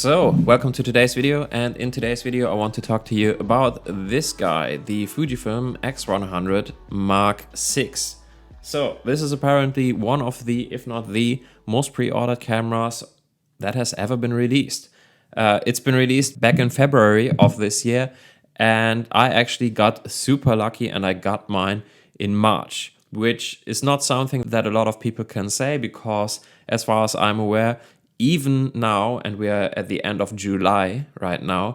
So, welcome to today's video, and in today's video I want to talk to you about this guy, the Fujifilm X100 Mark VI. So, this is apparently one of the, if not the, most pre-ordered cameras that has ever been released. It's been released back in February of this year, and I actually got super lucky and I got mine in March, which is not something that a lot of people can say because, as far as I'm aware, even now, and we are at the end of July right now,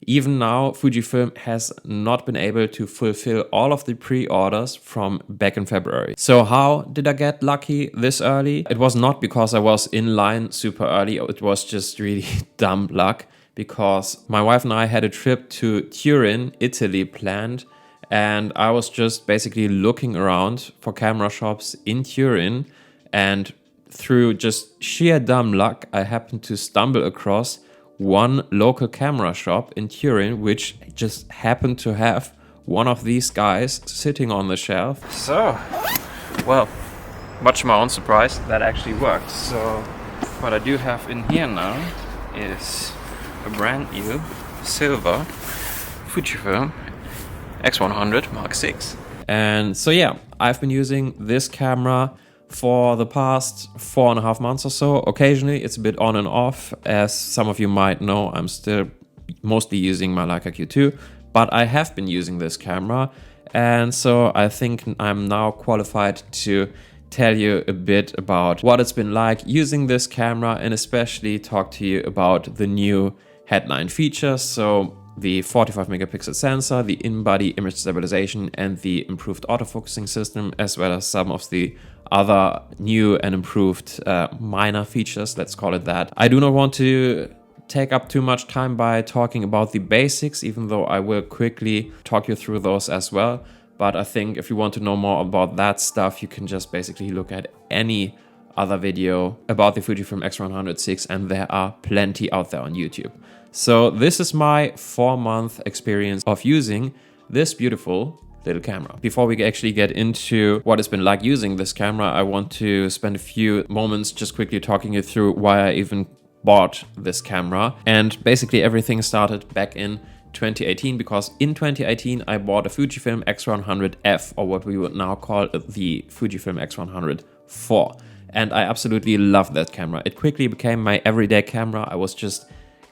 even now Fujifilm has not been able to fulfill all of the pre-orders from back in February. So how did I get lucky this early? It was not because I was in line super early, it was just really dumb luck because my wife and I had a trip to Turin, Italy planned, and I was just basically looking around for camera shops in Turin, and through just sheer dumb luck, I happened to stumble across one local camera shop in Turin, which just happened to have one of these guys sitting on the shelf. So, well, much to my own surprise, that actually worked. So, what I do have in here now is a brand new silver Fujifilm X100 Mark VI. And so yeah, I've been using this camera for the past 4.5 months or so. Occasionally it's a bit on and off. As some of you might know, I'm still mostly using my Leica Q2, but I have been using this camera, and so I think I'm now qualified to tell you a bit about what it's been like using this camera, and especially talk to you about the new headline features. So the 45 megapixel sensor, the in-body image stabilization, and the improved autofocusing system, as well as some of the other new and improved minor features, let's call it that. I do not want to take up too much time by talking about the basics, even though I will quickly talk you through those as well. But I think if you want to know more about that stuff, you can just basically look at any other video about the Fujifilm X100 VI, and there are plenty out there on YouTube. So this is my 4-month experience of using this beautiful little camera. Before we actually get into what it's been like using this camera, I want to spend a few moments just quickly talking you through why I even bought this camera. And basically everything started back in 2018, because in 2018 I bought a Fujifilm X100 F, or what we would now call the Fujifilm X100 IV. And I absolutely loved that camera. It quickly became my everyday camera. I was just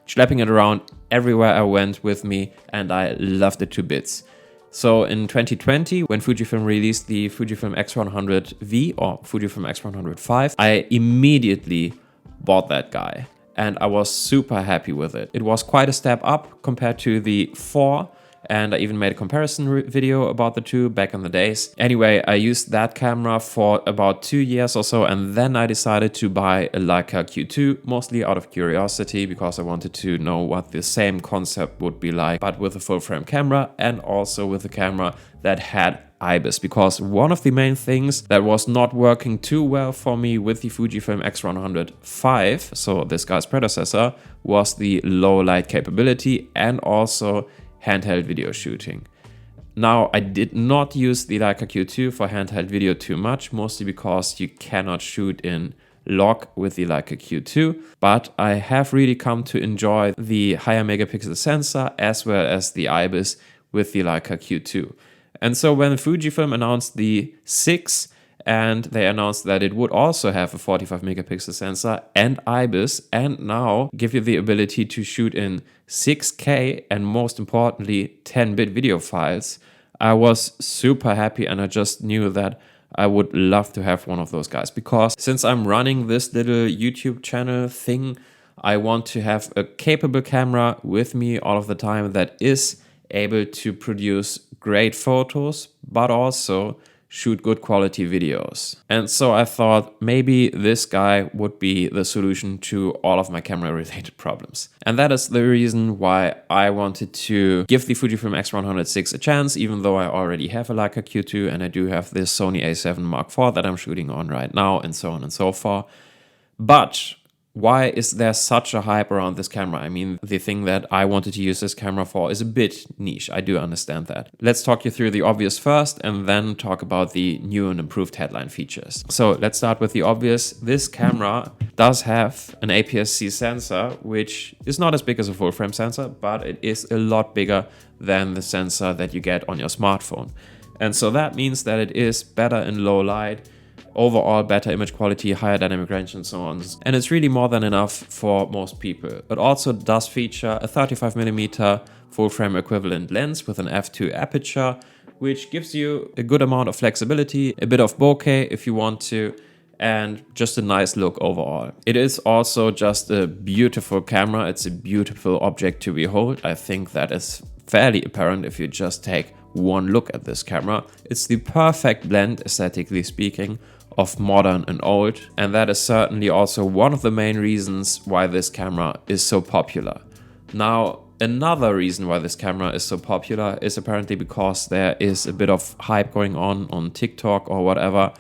schlepping it around everywhere I went with me, and I loved it to bits. So in 2020, when Fujifilm released the Fujifilm X100 V or Fujifilm X100 V, I immediately bought that guy, and I was super happy with it. It was quite a step up compared to the 4, and I even made a comparison video about the two back in the days. Anyway, I used that camera for about 2 years or so, and then I decided to buy a Leica Q2, mostly out of curiosity, because I wanted to know what the same concept would be like, but with a full frame camera, and also with a camera that had IBIS, because one of the main things that was not working too well for me with the Fujifilm X100 V, so this guy's predecessor, was the low light capability and also handheld video shooting. Now, I did not use the Leica Q2 for handheld video too much, mostly because you cannot shoot in log with the Leica Q2, but I have really come to enjoy the higher megapixel sensor as well as the IBIS with the Leica Q2. And so when Fujifilm announced the 6, and they announced that it would also have a 45 megapixel sensor and IBIS, and now give you the ability to shoot in 6K and most importantly 10-bit video files, I was super happy, and I just knew that I would love to have one of those guys, because since I'm running this little YouTube channel thing, I want to have a capable camera with me all of the time that is able to produce great photos, but also shoot good quality videos. And so I thought maybe this guy would be the solution to all of my camera related problems. And that is the reason why I wanted to give the Fujifilm X100 VI a chance, even though I already have a Leica Q2 and I do have this Sony A7 Mark IV that I'm shooting on right now, and so on and so forth. But why is there such a hype around this camera? I mean, the thing that I wanted to use this camera for is a bit niche. I do understand that. Let's talk you through the obvious first and then talk about the new and improved headline features. So let's start with the obvious. This camera does have an APS-C sensor, which is not as big as a full frame sensor, but it is a lot bigger than the sensor that you get on your smartphone. And so that means that it is better in low light, overall better image quality, higher dynamic range and so on. And it's really more than enough for most people. It also does feature a 35mm full frame equivalent lens with an f2 aperture, which gives you a good amount of flexibility, a bit of bokeh if you want to, and just a nice look overall. It is also just a beautiful camera. It's a beautiful object to behold. I think that is fairly apparent if you just take one look at this camera. It's the perfect blend, aesthetically speaking, of modern and old, and that is certainly also one of the main reasons why this camera is so popular. Now, another reason why this camera is so popular is apparently because there is a bit of hype going on TikTok or whatever.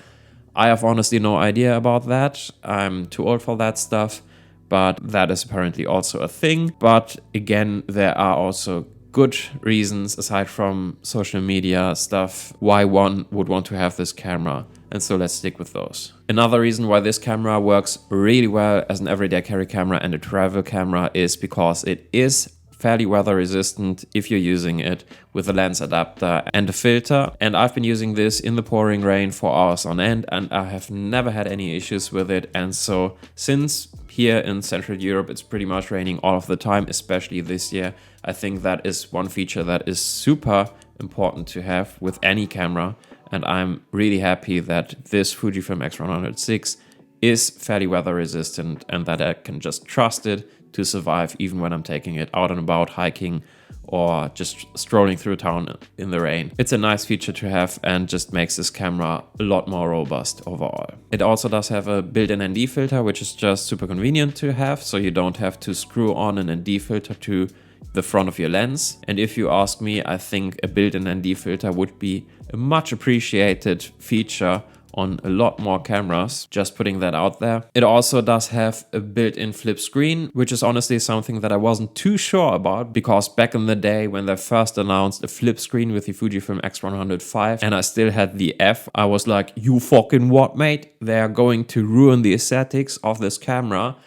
I have honestly no idea about that. I'm too old for that stuff, but that is apparently also a thing. But again, there are also good reasons aside from social media stuff why one would want to have this camera. And so let's stick with those. Another reason why this camera works really well as an everyday carry camera and a travel camera is because it is fairly weather resistant if you're using it with a lens adapter and a filter. And I've been using this in the pouring rain for hours on end and I have never had any issues with it. And so since here in Central Europe it's pretty much raining all of the time, especially this year, I think that is one feature that is super important to have with any camera. And I'm really happy that this Fujifilm X100 VI is fairly weather resistant and that I can just trust it to survive even when I'm taking it out and about, hiking or just strolling through town in the rain. It's a nice feature to have and just makes this camera a lot more robust overall. It also does have a built-in ND filter, which is just super convenient to have, so you don't have to screw on an ND filter to the front of your lens. And if you ask me, I think a built-in ND filter would be a much appreciated feature on a lot more cameras, just putting that out there. It also does have a built-in flip screen, which is honestly something that I wasn't too sure about, because back in the day when they first announced a flip screen with the Fujifilm X100 VI and I still had the F, I was like, you fucking what, mate? They are going to ruin the aesthetics of this camera.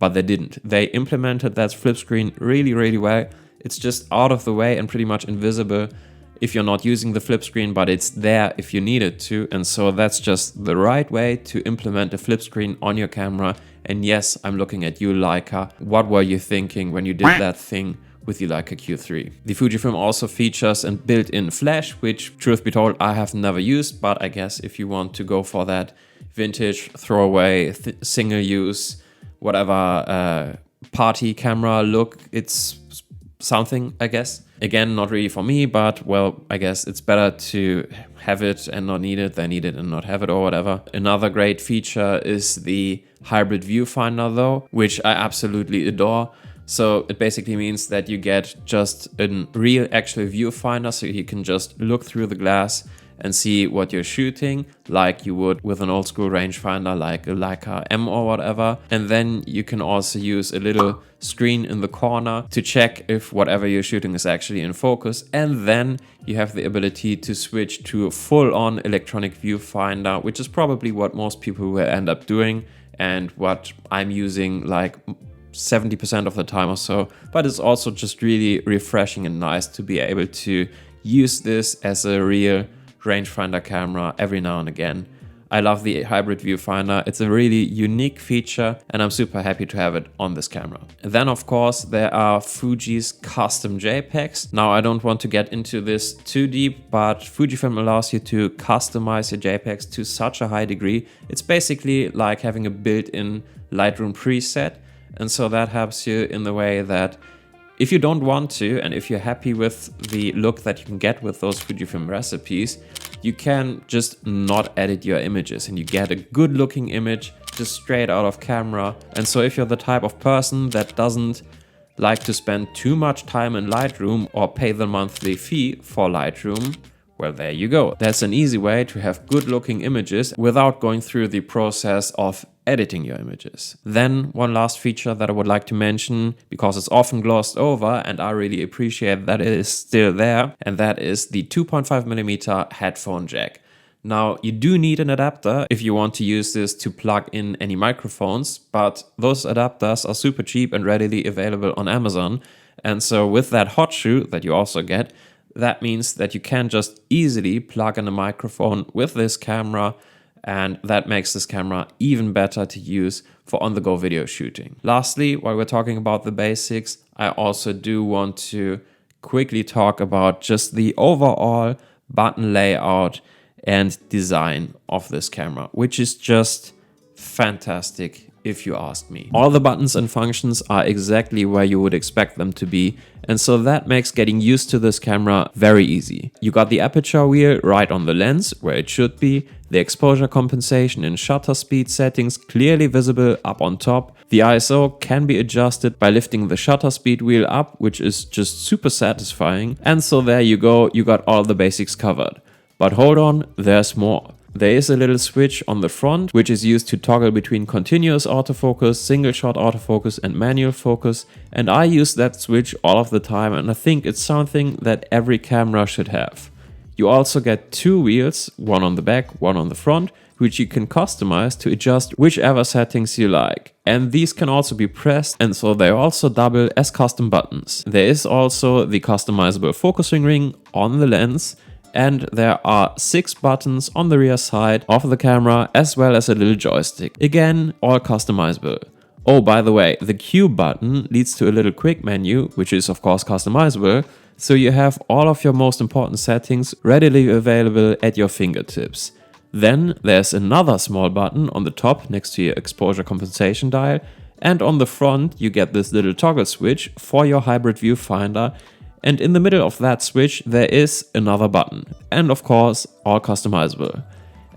But they didn't. They implemented that flip screen really, really well. It's just out of the way and pretty much invisible if you're not using the flip screen, but it's there if you need it to. And so that's just the right way to implement a flip screen on your camera. And yes, I'm looking at you, Leica. What were you thinking when you did that thing with the Leica Q3? The Fujifilm also features a built-in flash, which, truth be told, I have never used. But I guess if you want to go for that vintage, throwaway, single-use, whatever party camera look, it's something, I guess. Again, not really for me, but well, I guess it's better to have it and not need it than need it and not have it or whatever. Another great feature is the hybrid viewfinder though, which I absolutely adore. So it basically means that you get just a real actual viewfinder, so you can just look through the glass and see what you're shooting like you would with an old school rangefinder like a Leica M or whatever. And then you can also use a little screen in the corner to check if whatever you're shooting is actually in focus. And then you have the ability to switch to a full-on electronic viewfinder, which is probably what most people will end up doing and what I'm using like 70% of the time or so. But it's also just really refreshing and nice to be able to use this as a real rangefinder camera every now and again. I love the hybrid viewfinder. It's a really unique feature and I'm super happy to have it on this camera. And then of course there are Fuji's custom JPEGs. Now I don't want to get into this too deep, but Fujifilm allows you to customize your JPEGs to such a high degree. It's basically like having a built-in Lightroom preset. And so that helps you in the way that if you don't want to, and if you're happy with the look that you can get with those Fujifilm recipes, you can just not edit your images and you get a good looking image just straight out of camera. And so if you're the type of person that doesn't like to spend too much time in Lightroom or pay the monthly fee for Lightroom, well, there you go. That's an easy way to have good looking images without going through the process of editing your images. Then one last feature that I would like to mention, because it's often glossed over and I really appreciate that it is still there, and that is the 2.5mm headphone jack. Now, you do need an adapter if you want to use this to plug in any microphones, but those adapters are super cheap and readily available on Amazon. And so with that hot shoe that you also get, that means that you can just easily plug in a microphone with this camera, and that makes this camera even better to use for on-the-go video shooting. Lastly, while we're talking about the basics, I also do want to quickly talk about just the overall button layout and design of this camera, which is just fantastic if you ask me. All the buttons and functions are exactly where you would expect them to be, and so that makes getting used to this camera very easy. You got the aperture wheel right on the lens where it should be, the exposure compensation and shutter speed settings clearly visible up on top. The ISO can be adjusted by lifting the shutter speed wheel up, which is just super satisfying. And so there you go, you got all the basics covered. But hold on, there's more. There is a little switch on the front, which is used to toggle between continuous autofocus, single shot autofocus and manual focus. And I use that switch all of the time, and I think it's something that every camera should have. You also get two wheels, one on the back, one on the front, which you can customize to adjust whichever settings you like. And these can also be pressed, and so they also double as custom buttons. There is also the customizable focusing ring on the lens, and there are 6 buttons on the rear side of the camera, as well as a little joystick. Again, all customizable. Oh, by the way, the Q button leads to a little quick menu, which is of course customizable, so you have all of your most important settings readily available at your fingertips. Then there's another small button on the top next to your exposure compensation dial, and on the front you get this little toggle switch for your hybrid viewfinder. And in the middle of that switch there is another button, and of course all customizable.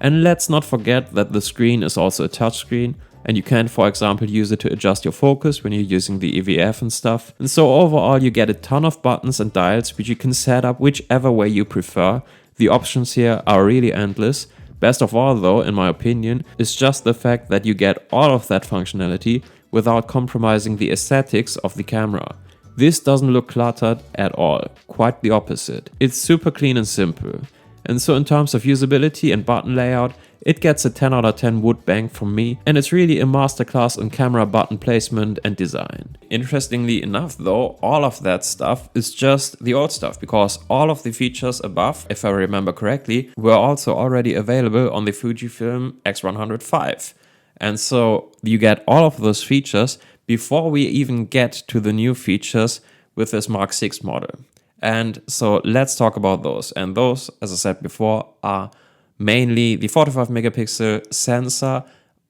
And let's not forget that the screen is also a touchscreen, and you can, for example, use it to adjust your focus when you're using the EVF and stuff. And so overall you get a ton of buttons and dials which you can set up whichever way you prefer. The options here are really endless. Best of all though, in my opinion, is just the fact that you get all of that functionality without compromising the aesthetics of the camera. This doesn't look cluttered at all, quite the opposite. It's super clean and simple. And so in terms of usability and button layout, it gets a 10 out of 10 wood bang from me, and it's really a masterclass in camera button placement and design. Interestingly enough though, all of that stuff is just the old stuff, because all of the features above, if I remember correctly, were also already available on the Fujifilm X100 VI. And so you get all of those features before we even get to the new features with this Mark VI model. And so let's talk about those. And those, as I said before, are mainly the 45 megapixel sensor,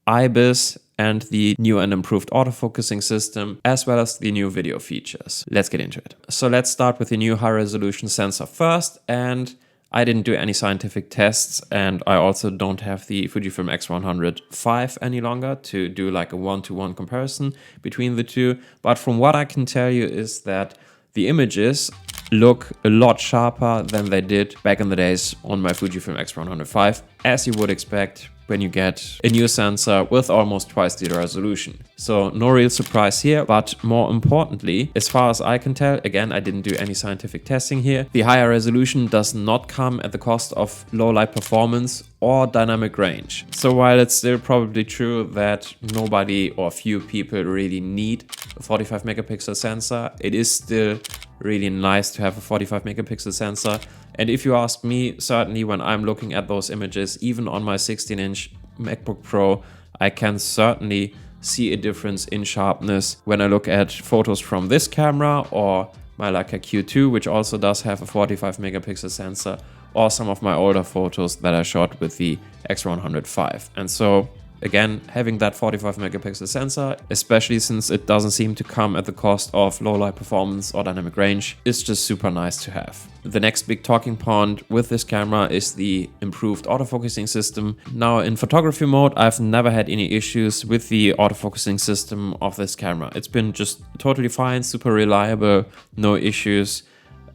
IBIS, and the new and improved autofocusing system, as well as the new video features. Let's get into it. So let's start with the new high resolution sensor first. And I didn't do any scientific tests, and I also don't have the Fujifilm X100 VI any longer to do like a one-to-one comparison between the two. But from what I can tell you is that the images look a lot sharper than they did back in the days on my Fujifilm X100 VI, as you would expect when you get a new sensor with almost twice the resolution. So no real surprise here, but more importantly, as far as I can tell, again, I didn't do any scientific testing here, the higher resolution does not come at the cost of low light performance or dynamic range. So while it's still probably true that nobody or few people really need a 45 megapixel sensor, it is still really nice to have a 45 megapixel sensor. And if you ask me, certainly when I'm looking at those images, even on my 16-inch MacBook Pro, I can certainly see a difference in sharpness when I look at photos from this camera or my Leica Q2, which also does have a 45 megapixel sensor, or some of my older photos that I shot with the X100 VI. And so again, having that 45 megapixel sensor, especially since it doesn't seem to come at the cost of low light performance or dynamic range, is just super nice to have. The next big talking point with this camera is the improved autofocusing system. Now in photography mode, I've never had any issues with the autofocusing system of this camera. It's been just totally fine, super reliable, no issues.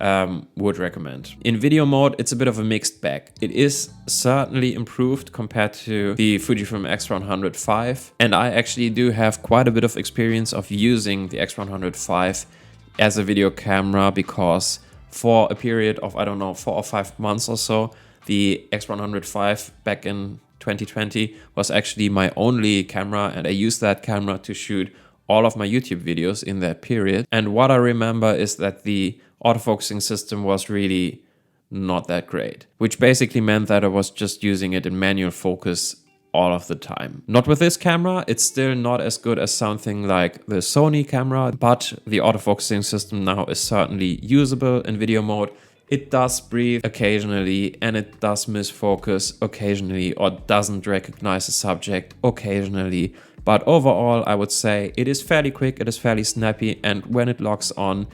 would recommend. In video mode, it's a bit of a mixed bag. It is certainly improved compared to the Fujifilm X100 VI, and I actually do have quite a bit of experience of using the X100 VI as a video camera, because for a period of, I don't know, 4 or 5 months or so, the X100 VI back in 2020 was actually my only camera, and I used that camera to shoot all of my YouTube videos in that period. And what I remember is that the autofocusing system was really not that great, which basically meant that I was just using it in manual focus all of the time. Not with this camera, it's still not as good as something like the Sony camera, but the autofocusing system now is certainly usable in video mode. It does breathe occasionally, and it does miss focus occasionally, or doesn't recognize a subject occasionally. But overall, I would say it is fairly quick, it is fairly snappy, and when it locks on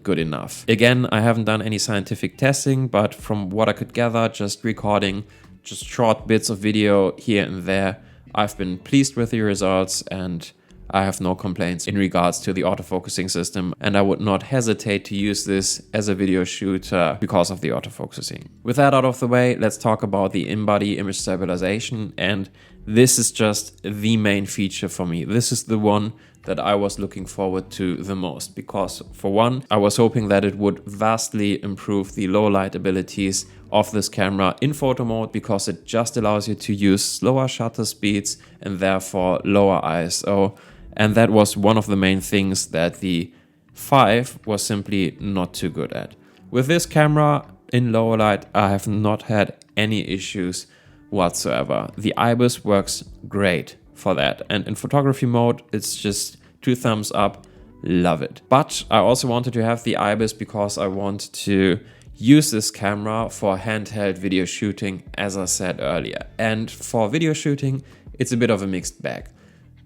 good enough. Again, I haven't done any scientific testing, but from what I could gather, just recording just short bits of video here and there, I've been pleased with the results, and I have no complaints in regards to the autofocusing system, and I would not hesitate to use this as a video shooter because of the autofocusing. With that out of the way, let's talk about the in-body image stabilization, and this is just the main feature for me. This is the one that I was looking forward to the most, because for one, I was hoping that it would vastly improve the low light abilities of this camera in photo mode, because it just allows you to use slower shutter speeds and therefore lower ISO. And that was one of the main things that the 5 was simply not too good at. With this camera in lower light, I have not had any issues whatsoever. The IBIS works great for that. And in photography mode, it's just 2 thumbs up, love it. But I also wanted to have the IBIS because I want to use this camera for handheld video shooting, as I said earlier. And for video shooting, it's a bit of a mixed bag.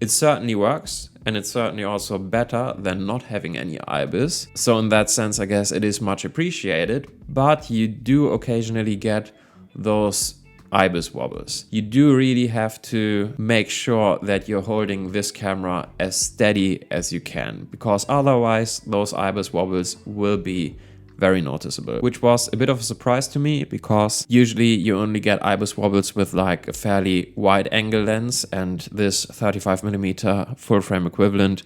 It certainly works, and it's certainly also better than not having any IBIS. So in that sense, I guess it is much appreciated, but you do occasionally get those IBIS wobbles. You do really have to make sure that you're holding this camera as steady as you can, because otherwise those IBIS wobbles will be very noticeable, which was a bit of a surprise to me, because usually you only get IBIS wobbles with like a fairly wide angle lens, and this 35mm full frame equivalent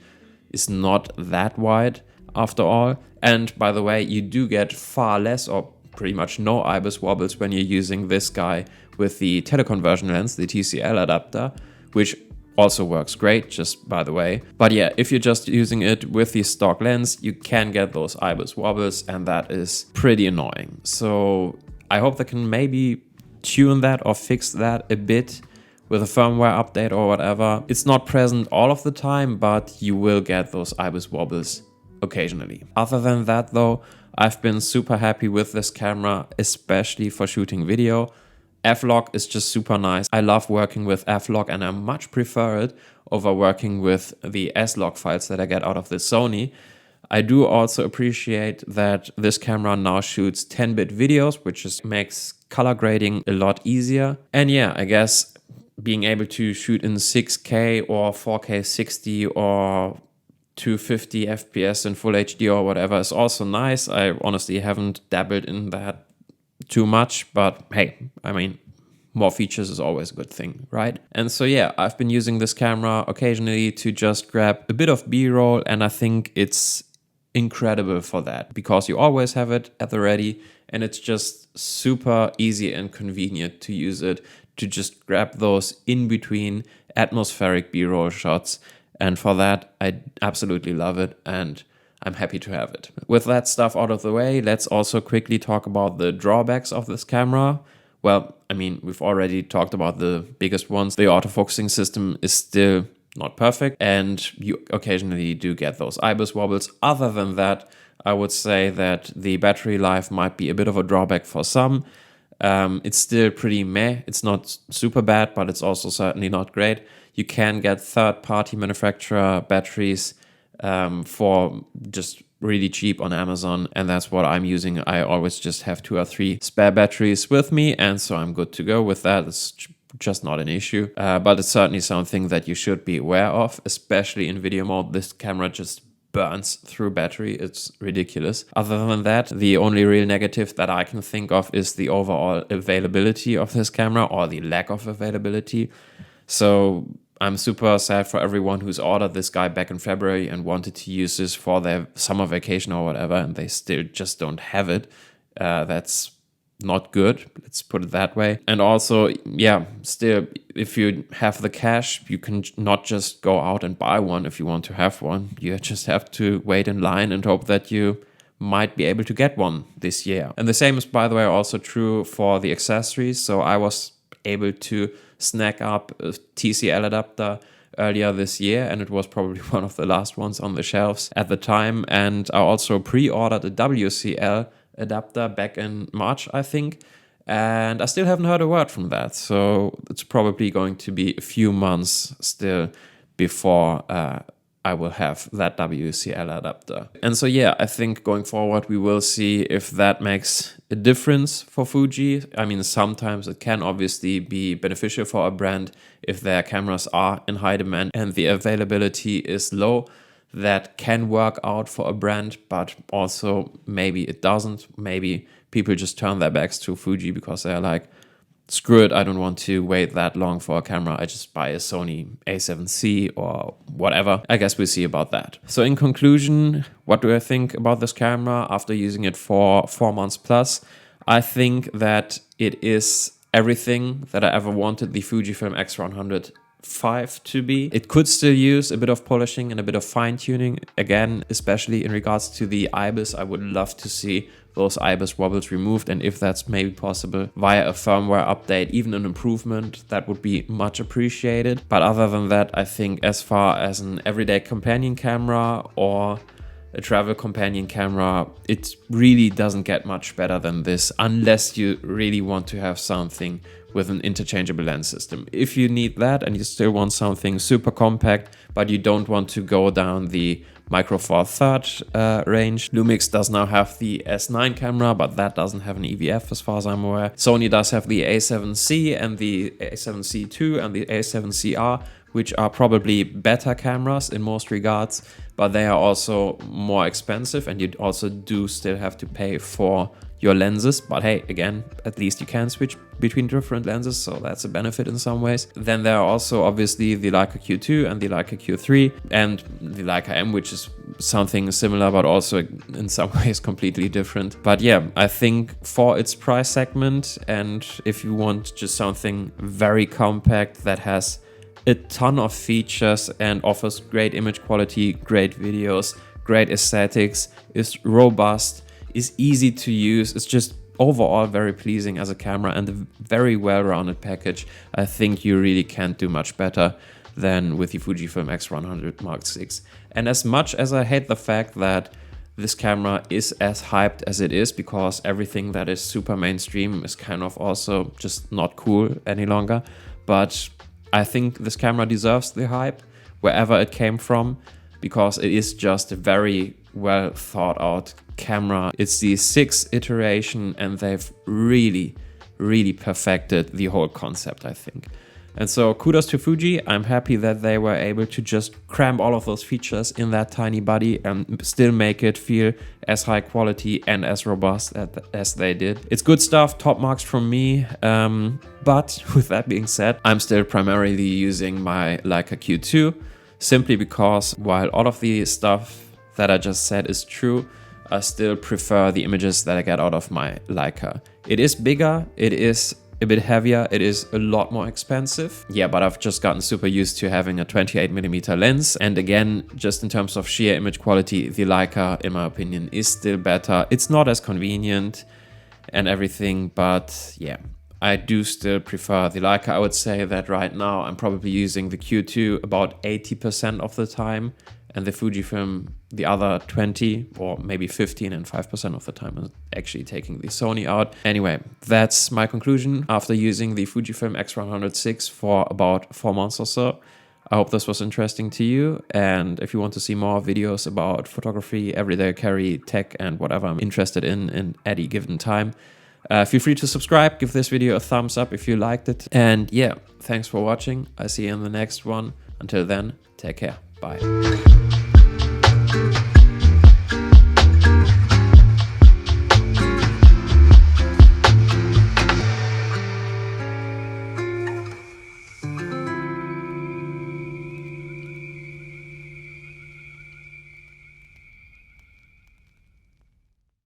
is not that wide after all. And by the way, you do get far less or pretty much no IBIS wobbles when you're using this guy with the teleconversion lens, the TCL adapter, which also works great, just by the way. But yeah, if you're just using it with the stock lens, you can get those IBIS wobbles, and that is pretty annoying. So I hope they can maybe tune that or fix that a bit with a firmware update or whatever. It's not present all of the time, but you will get those IBIS wobbles occasionally. Other than that though, I've been super happy with this camera, especially for shooting video. F-Log is just super nice. I love working with F-Log, and I much prefer it over working with the S-Log files that I get out of the Sony. I do also appreciate that this camera now shoots 10-bit videos, which just makes color grading a lot easier. And yeah, I guess being able to shoot in 6K or 4K 60 or 250 FPS in full HD or whatever is also nice. I honestly haven't dabbled in that too much, but hey, I mean, more features is always a good thing, right? And so yeah, I've been using this camera occasionally to just grab a bit of B-roll, and I think it's incredible for that, because you always have it at the ready, and it's just super easy and convenient to use it to just grab those in between atmospheric B-roll shots. And for that, I absolutely love it, and I'm happy to have it. With that stuff out of the way, let's also quickly talk about the drawbacks of this camera. Well, I mean, we've already talked about the biggest ones. The autofocusing system is still not perfect, and you occasionally do get those IBIS wobbles. Other than that, I would say that the battery life might be a bit of a drawback for some. It's still pretty meh. It's not super bad, but it's also certainly not great. You can get third-party manufacturer batteries for just really cheap on Amazon, and that's what I'm using. I always just have 2 or 3 spare batteries with me, and so I'm good to go with that. It's just not an issue, but it's certainly something that you should be aware of, especially in video mode. This camera just burns through battery. It's ridiculous. Other than that, the only real negative that I can think of is the overall availability of this camera, or the lack of availability. So I'm super sad for everyone who's ordered this guy back in February and wanted to use this for their summer vacation or whatever, and they still just don't have it. That's not good, let's put it that way. And also, yeah, still, if you have the cash, you can not just go out and buy one if you want to have one. You just have to wait in line and hope that you might be able to get one this year. And the same is, by the way, also true for the accessories. So I was able to snag up a TCL adapter earlier this year, and it was probably one of the last ones on the shelves at the time. And I also pre-ordered a WCL adapter back in March, I think, and I still haven't heard a word from that. So it's probably going to be a few months still before I will have that WCL adapter. And so yeah, I think going forward we will see if that makes a difference for Fuji. I mean, sometimes it can obviously be beneficial for a brand if their cameras are in high demand and the availability is low. That can work out for a brand, but also maybe it doesn't. Maybe people just turn their backs to Fuji because they're like, screw it, I don't want to wait that long for a camera. I just buy a Sony A7C or whatever. I guess we'll see about that. So in conclusion, what do I think about this camera after using it for 4 months plus? I think that it is everything that I ever wanted the Fujifilm X100 VI to be. It could still use a bit of polishing and a bit of fine-tuning. Again, especially in regards to the IBIS, I would love to see those IBIS wobbles removed, and if that's maybe possible via a firmware update, even an improvement, that would be much appreciated. But other than that, I think as far as an everyday companion camera or a travel companion camera, it really doesn't get much better than this, unless you really want to have something with an interchangeable lens system. If you need that and you still want something super compact, but you don't want to go down the Micro Four Third range, Lumix does now have the S9 camera, but that doesn't have an EVF as far as I'm aware. Sony does have the A7C and the A7C II and the A7CR, which are probably better cameras in most regards, but they are also more expensive, and you also do still have to pay for your lenses. But hey, again, at least you can switch between different lenses, so that's a benefit in some ways. Then there are also obviously the Leica Q2 and the Leica Q3 and the Leica M, which is something similar but also in some ways completely different. But yeah, I think for its price segment, and if you want just something very compact that has a ton of features and offers great image quality, great videos, great aesthetics, is robust, is easy to use, it's just overall very pleasing as a camera and a very well-rounded package, I think you really can't do much better than with the Fujifilm X100 Mark VI. And as much as I hate the fact that this camera is as hyped as it is, because everything that is super mainstream is kind of also just not cool any longer, but I think this camera deserves the hype wherever it came from, because it is just a very well thought out camera. It's the 6th iteration and they've really perfected the whole concept, I think. And so kudos to Fuji. I'm happy that they were able to just cram all of those features in that tiny body and still make it feel as high quality and as robust as they did. It's good stuff, top marks from me. But with that being said, I'm still primarily using my Leica Q2, simply because while all of the stuff that I just said is true, I still prefer the images that I get out of my Leica. It is bigger, it is a bit heavier, it is a lot more expensive. Yeah, but I've just gotten super used to having a 28mm lens. And again, just in terms of sheer image quality, the Leica, in my opinion, is still better. It's not as convenient and everything, but yeah, I do still prefer the Leica. I would say that right now I'm probably using the Q2 about 80% of the time, and the Fujifilm the other 20 or maybe 15 and 5% of the time I'm actually taking the Sony out. Anyway, that's my conclusion after using the Fujifilm X100 VI for about 4 months or so. I hope this was interesting to you, and if you want to see more videos about photography, everyday carry, tech and whatever I'm interested in any given time, feel free to subscribe, give this video a thumbs up if you liked it, and yeah, thanks for watching. I'll see you in the next one. Until then, take care. Bye.